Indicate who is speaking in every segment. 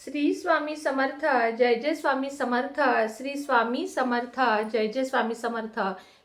Speaker 1: श्री स्वामी समर्थ जय जय स्वामी समर्थ श्री स्वामी समर्थ जय जय स्वामी समर्थ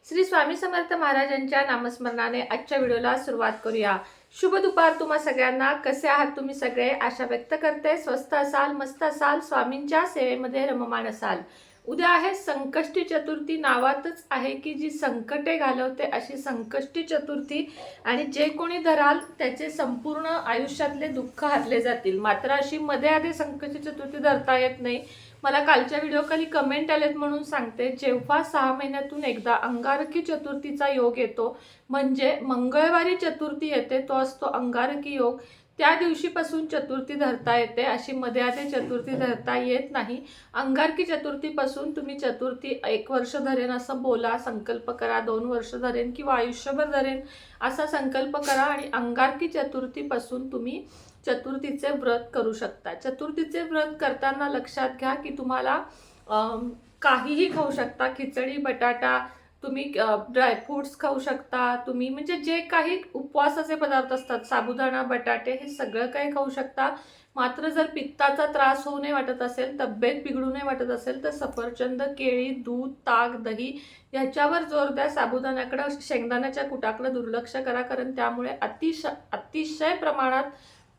Speaker 1: श्री स्वामी समर्थ महाराजांच्या नामस्मरणाने आजच्या व्हिडिओला सुरुवात करूया। शुभ दुपार तुम्हा सगळ्यांना। कसे आहात तुम्ही सगळे? आशा व्यक्त करते स्वस्थ असाल, मस्त असाल, स्वामींच्या सेवेमध्ये रममाण असाल। उद्या आहे संकष्टी चतुर्थी। नावातच आहे की जी संकटे घालवते अशी संकष्टी चतुर्थी, आणि जे कोणी धराल त्याचे संपूर्ण आयुष्यातले दुःख हरले जातील। मात्र अशी मध्ये आधी संकष्टी चतुर्थी धरता येत नाही। मला कालच्या व्हिडिओ खाली कमेंट आलेत म्हणून सांगते, जेव्हा 6 महिन्यातून एकदा अंगारकी चतुर्थीचा योग येतो, म्हणजे मंगळवारी चतुर्थी येते, तो असतो अंगारकी योग। त्या दिवशीपासून चतुर्थी धरता येते, अशी मध्ये आधी चतुर्थी धरता येत नाही। अंगारकी चतुर्थीपासून तुम्ही चतुर्थी 1 वर्ष धरेन असं बोला, संकल्प करा, 2 वर्ष धरेन किंवा आयुष्यभर धरेन असा संकल्प करा, आणि अंगारकी चतुर्थीपासून तुम्ही चतुर्थीचे व्रत करू शकता। चतुर्थीचे व्रत करताना लक्षात घ्या की तुम्हाला काहीही खाऊ शकता, खिचडी, बटाटा, तुम्ही ड्रायफ्रूट्स खाऊ शकता, तुम्ही म्हणजे जे काही उपवासाचे पदार्थ असतात, साबुदाणा, बटाटे, हे सगळं काही खाऊ शकता। मात्र जर पित्ताचा त्रास होऊ नये वाटत असेल, तब्येत बिघडू नये वाटत असेल, तर सफरचंद, केळी, दूध, ताक, दही याच्यावर जोर द्या। साबुदाण्याकडे, शेंगदाण्याच्या कुटाकडे दुर्लक्ष करा, कारण त्यामुळे अतिशय प्रमाणात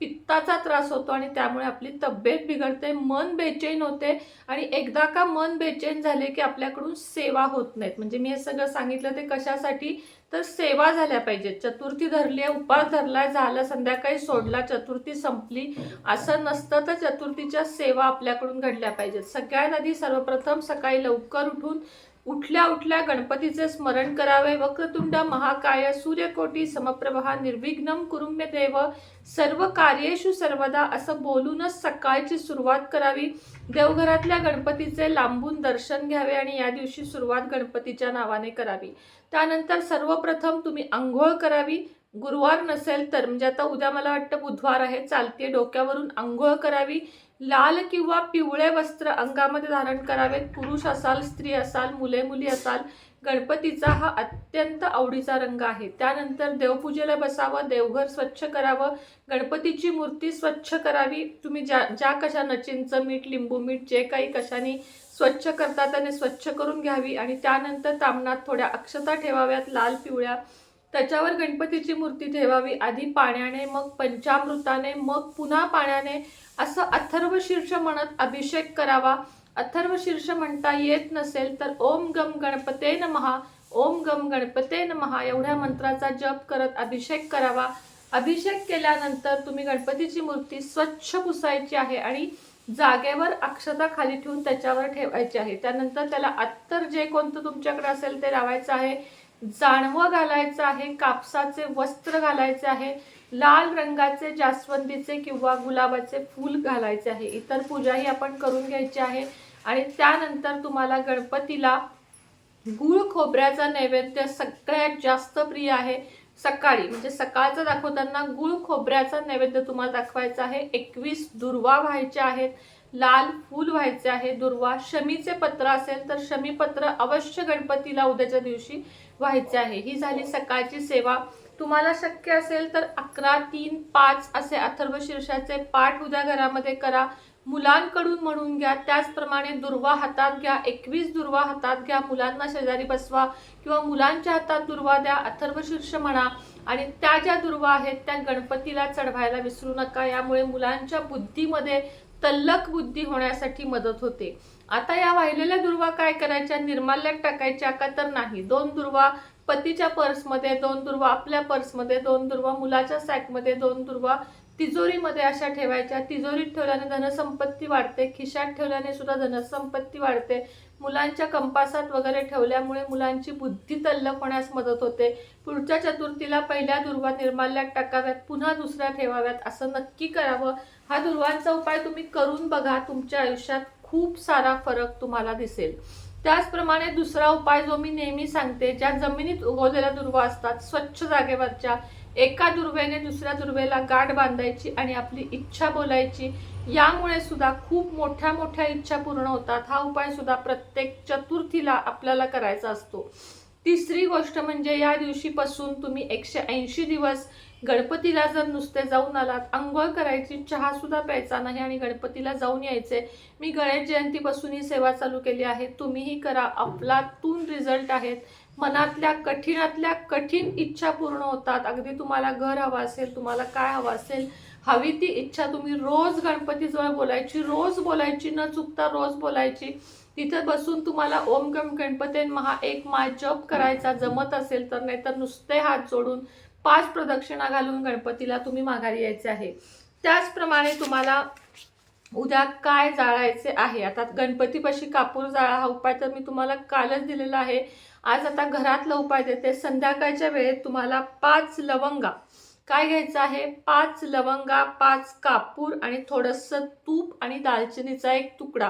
Speaker 1: पित्ताचा त्रास होतो आणि त्यामुळे आपली तब्येत बिघडते, मन बेचैन होते, आणि एकदा का मन बेचैन झाले की आपल्याकडून सेवा होत नाहीत। म्हणजे मी हे सगळं सांगितलं ते कशासाठी, तर सेवा झाल्या पाहिजे। चतुर्थी धरली आहे, उपास धरलाय, झालं, संध्याकाळी सोडला, चतुर्थी संपली असं नसतं। तर चतुर्थीच्या सेवा आपल्याकडून घडल्या पाहिजेत। सगळ्यात आधी सर्वप्रथम सकाळी लवकर उठून उठल्या गणपतीचे स्मरण करावे। वक्रतुंड महाकाय सूर्यकोटी समप्रभा निर्विघ्नं कुरुमे देव सर्व कार्येषु सर्वदा असं बोलूनच सकाळची सुरुवात करावी। देवघरातल्या गणपतीचे लांबून दर्शन घ्यावे आणि या दिवशी सुरुवात गणपतीच्या नावाने करावी। त्यानंतर सर्वप्रथम तुम्ही आंघोळ करावी। गुरुवार नसेल तर, म्हणजे आता उद्या मला वाटतं बुधवार आहे, चालते, डोक्यावरून आंघोळ करावी। लाल किंवा पिवळे वस्त्र अंगामध्ये धारण करावेत। पुरुष असाल, स्त्री असाल, मुली असाल, गणपतीचा हा अत्यंत आवडीचा रंग आहे। त्यानंतर देवपूजेला बसावं, देवघर स्वच्छ करावं, गणपतीची मूर्ती स्वच्छ करावी। तुम्ही ज्या कशानं, चिंच, मीठ, लिंबू मीठ, जे काही कशाने स्वच्छ करता त्याने स्वच्छ करून घ्यावी, आणि त्यानंतर तामणात थोड्या अक्षता ठेवाव्यात लाल पिवळ्या, त्याच्यावर गणपतीची मूर्ती ठेवावी। आधी पाण्याने, मग पंचामृताने, मग पुन्हा पाण्याने, असं अथर्वशीर्ष म्हणत अभिषेक करावा। अथर्वशीर्ष म्हणता येत नसेल तर ओम गम गणपते नमः, ओम गम गणपते नमः एवढ्या मंत्राचा जप करत अभिषेक करावा। अभिषेक केल्यानंतर तुम्ही गणपतीची मूर्ती स्वच्छ पुसायची आहे आणि जागेवर अक्षता खाली ठेवून त्याच्यावर ठेवायची आहे। त्यानंतर त्याला अत्तर जे कोणतं तुमच्याकडे असेल ते लावायचं आहे, जानवं घालायचं आहे, कापसाचे वस्त्र घालायचे आहे, लाल रंगाचे जास्वंदीचे किंवा गुलाबाचे फूल घालायचे आहे। इतर पूजाही आपण करून घ्यायची आहे। आणि त्यानंतर तुम्हाला गणपतीला गुळ खोबऱ्याचा नैवेद्य सगळ्यात जास्त प्रिय आहे। सकाळी म्हणजे सकाळचं दाखवताना गुळ खोबऱ्याचा नैवेद्य तुम्हाला दाखवायचा आहे। 21 दुर्वा व्हायचे आहेत, लाल फूल व्हायचे आहे, दुर्वा, शमीचे पत्र असेल तर शमीपत्र अवश्य गणपतीला उद्याच्या दिवशी व्हायचे आहे। ही झाली सकाळची सेवा। तुम्हाला शक्य असेल तर 11, 3, 5 असे अथर्वशीर्षाचे पाठ उद्या घरामध्ये करा, मुलांकडून म्हणून घ्या। त्याचप्रमाणे दुर्वा हातात घ्या, 21 दुर्वा हातात घ्या, मुलांना शेजारी बसवा किंवा मुलांच्या हातात दुर्वा द्या, अथर्वशीर्ष म्हणा, आणि त्या ज्या दुर्वा आहेत त्या गणपतीला चढवायला विसरू नका। यामुळे मुलांच्या बुद्धीमध्ये तल्लख बुद्धी होण्यासाठी मदत होते। आता या वाहिलेल्या दुर्वा काय करायच्या, निर्माल्यात टाकायच्या का तर नाही। 2 दुर्वा पतीच्या पर्समध्ये, 2 दुर्वा आपल्या पर्समध्ये, 2 दुर्वा मुलाच्या सॅकमध्ये, 2 दुर्वा तिजोरीमध्ये अशा ठेवायच्या। तिजोरीत ठेवल्याने धनसंपत्ती वाढते, खिशात ठेवल्याने सुद्धा धनसंपत्ती वाढते, मुलांच्या कंपासात वगैरे ठेवल्यामुळे मुलांची बुद्धी तल्लख होण्यास मदत होते। पुढच्या चतुर्थीला पहिल्या दुर्वा निर्माल्यात टाकाव्यात, पुन्हा दुसऱ्या ठेवाव्यात, असं नक्की करावं। हा दुर्वांचा उपाय तुम्ही करून बघा, तुमच्या आयुष्यात खूप सारा फरक तुम्हाला दिसेल। त्याचप्रमाणे दुसरा उपाय जो मी नेहमी सांगते, ज्या जमिनीत उगवलेल्या दुर्वा असतात स्वच्छ जागेवरच्या, एका दुर्वेने दुसऱ्या दुर्वेला गाठ बांधायची आणि आपली इच्छा बोलायची। यामुळे सुद्धा खूप मोठ्या मोठ्या इच्छा पूर्ण होतात। हा उपाय सुद्धा प्रत्येक चतुर्थीला आपल्याला करायचा असतो। तिसरी गोष्ट म्हणजे या दिवशीपासून तुम्ही 180 दिवस गणपतीला जर नुसते जाऊन आलात, अंघोळ करायची, चहा सुद्धा प्यायचा नाही आणि गणपतीला जाऊन यायचे. मी गणेश जयंतीपासून ही सेवा चालू केली आहे, तुम्हीही करा. अफलातून रिझल्ट आहेत. मनातल्या कठीणातल्या कठीण इच्छा पूर्ण होतात. अगदी तुम्हाला घर हवं असेल, तुम्हाला काय हवं असेल, हवी ती इच्छा तुम्ही रोज गणपतीजवळ बोलायची, रोज बोलायची, न चुकता रोज बोलायची. तिथं बसून तुम्हाला ओम गम गणपते महा एक माळ जप करायचा जमत असेल तर, नाहीतर नुसते हात जोडून 5 प्रदक्षिणा घालून गणपतीला तुम्ही माघारी यायचे आहे. त्याचप्रमाणे तुम्हाला उद्या काय जाळायचे आहे. आता गणपतीपाशी कापूर जाळा हा उपाय तर मी तुम्हाला कालच दिलेला आहे. आज आता घरातला उपाय देते. संध्याकाळच्या वेळेत तुम्हाला 5 लवंगा काय घ्यायचं आहे, 5 लवंगा, 5 कापूर आणि थोडंसं तूप आणि दालचिनीचा एक तुकडा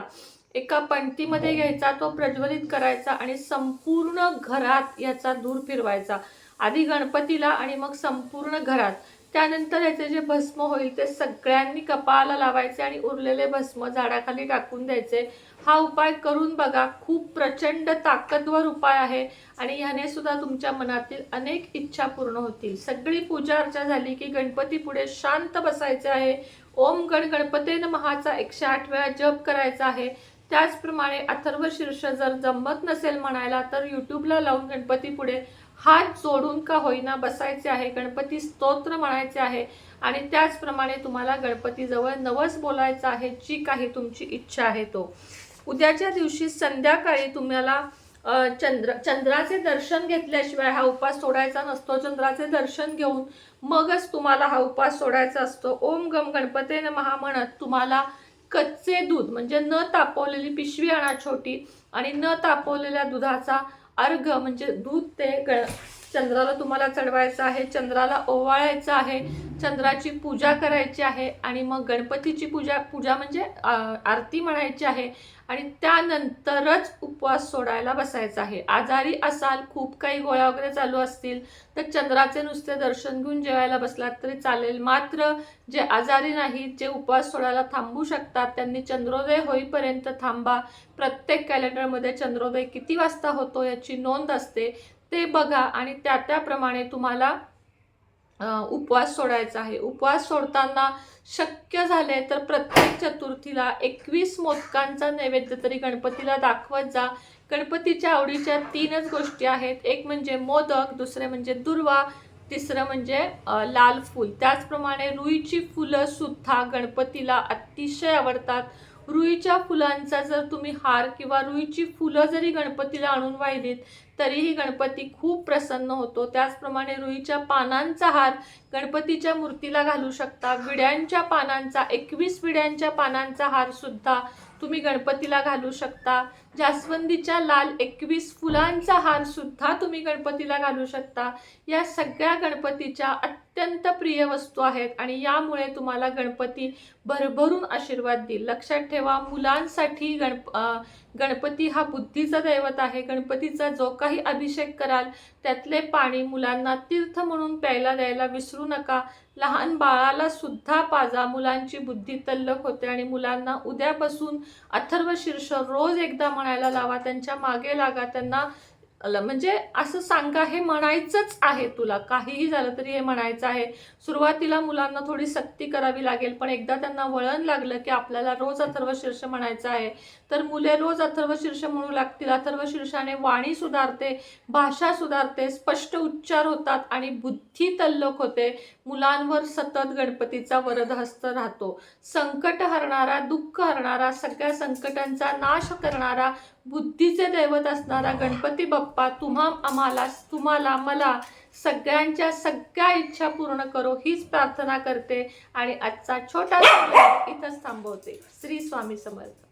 Speaker 1: एका पणतीमध्ये घ्यायचा, तो प्रज्वलित करायचा आणि संपूर्ण घरात याचा धूर फिरवायचा. आधी गणपतीला आणि मग संपूर्ण घरात. त्यानंतर याचे जे भस्म होईल ते सगळ्यांनी कपाळाला लावायचे आणि उरलेले भस्म झाडाखाली टाकून द्यायचे. हा उपाय करून बघा. खूप प्रचंड ताकदवर उपाय आहे आणि ह्याने सुद्धा तुमच्या मनातील अनेक इच्छा पूर्ण होतील. सगळी पूजा अर्चा झाली की गणपती पुढे शांत बसायचे आहे. ओम गण गणपते नमःचा 108 वेळा जप करायचा आहे. त्याचप्रमाणे अथर्व शीर्ष जर जमत नसेल म्हणायला तर यूट्यूबला लावून गणपती पुढे हात जोडून का होईना बसायचे आहे. गणपती स्तोत्र म्हणायचे आहे आणि त्याचप्रमाणे तुम्हाला गणपतीजवळ नवस बोलायचं आहे, जी काही तुमची इच्छा आहे तो. उद्याच्या दिवशी संध्याकाळी तुम्हाला चंद्राचे दर्शन घेतल्याशिवाय हा उपास सोडायचा नसतो. चंद्राचे दर्शन घेऊन मगच तुम्हाला हा उपास सोडायचा असतो. ओम गम गणपते नमः म्हणत तुम्हाला कच्चे दूध म्हणजे न तापवलेली पिशवी आणा छोटी आणि न तापवलेल्या दुधाचा अर्घ म्हणजे दूध ते चंद्राला तुम्हाला चढवायचं आहे. चंद्राला ओवाळायचं आहे. चंद्राची पूजा करायची आहे आणि मग गणपतीची पूजा म्हणजे आरती म्हणायची आहे आणि त्यानंतरच उपवास सोडायला बसायचा आहे. आजारी असाल, खूप काही गोळ्या वगैरे चालू असतील तर चंद्राचे नुसते दर्शन घेऊन जेवायला बसलात तरी चालेल. मात्र जे आजारी नाहीत, जे उपवास सोडायला थांबू शकतात, त्यांनी चंद्रोदय होईपर्यंत थांबा. प्रत्येक कॅलेंडरमध्ये चंद्रोदय किती वाजता होतो याची नोंद असते, ते बघा आणि त्याप्रमाणे तुम्हाला उपवास सोडायचा आहे. उपवास सोडताना शक्य झाले तर प्रत्येक चतुर्थीला 21 मोदकांचा नैवेद्य तरी गणपतीला दाखवत जा. गणपतीच्या आवडीच्या 3च गोष्टी आहेत. एक म्हणजे मोदक, दुसरे म्हणजे दुर्वा, तिसरं म्हणजे लाल फूल. त्याचप्रमाणे रुईची फुलं सुद्धा गणपतीला अतिशय आवडतात. रुईच्या फुलांचा जर तुम्ही हार किंवा रुईची फुलं जरी गणपतीला आणून वाहिलीत तरीही गणपती खूप प्रसन्न होतो. त्याचप्रमाणे रुईच्या पानांचा हार गणपतीच्या मूर्तीला घालू शकता. विड्यांच्या पानांचा 21 विड्यांच्या पानांचा हार सुद्धा तुम्ही गणपतीला घालू शकता. जास्वंदीच्या लाल 21 फुलांचा हार सुद्धा तुम्ही गणपतीला घालू शकता. या सगळ्या गणपतीच्या अत्यंत प्रिय वस्तू आहेत आणि यामुळे तुम्हाला गणपती भरभरून आशीर्वाद देईल. लक्षात ठेवा, मुलांसाठी गणपती हा बुद्धीचा दैवत आहे. गणपतीचा जो काही अभिषेक कराल त्यातले पाणी मुलांना तीर्थ म्हणून प्यायला द्यायला विसरू नका. लहान बाळाला सुद्धा पाजा. मुलांची बुद्धी तल्लख होते आणि मुलांना उद्यापासून अथर्व शीर्ष रोज एकदा म्हणायला लावा. त्यांच्या मागे लागा. त्यांना म्हणजे असं सांगा, हे म्हणायचंच आहे तुला, काहीही झालं तरी हे म्हणायचं आहे. सुरुवातीला मुलांना थोडी सक्ती करावी लागेल, पण एकदा त्यांना वळण लागलं की आपल्याला रोज अथर्व शीर्ष म्हणायचं आहे तर मुले रोज अथर्व शीर्ष म्हणू लागतील. अथर्व शीर्षाने वाणी सुधारते, भाषा सुधारते, स्पष्ट उच्चार होतात आणि बुद्धी तल्लख होते. मुलांवर सतत गणपतीचा वरदहस्त राहतो. संकट हरणारा, दुःख हरणारा, सगळ्या संकटांचा नाश करणारा, बुद्धीचे दैवत असणारा गणपती बाप्पा तुम्हाला मला सगळ्यांच्या सगळ्या इच्छा पूर्ण करो हीच प्रार्थना करते आणि आजचा छोटासा इथंच थांबवते. श्री स्वामी समर्थ.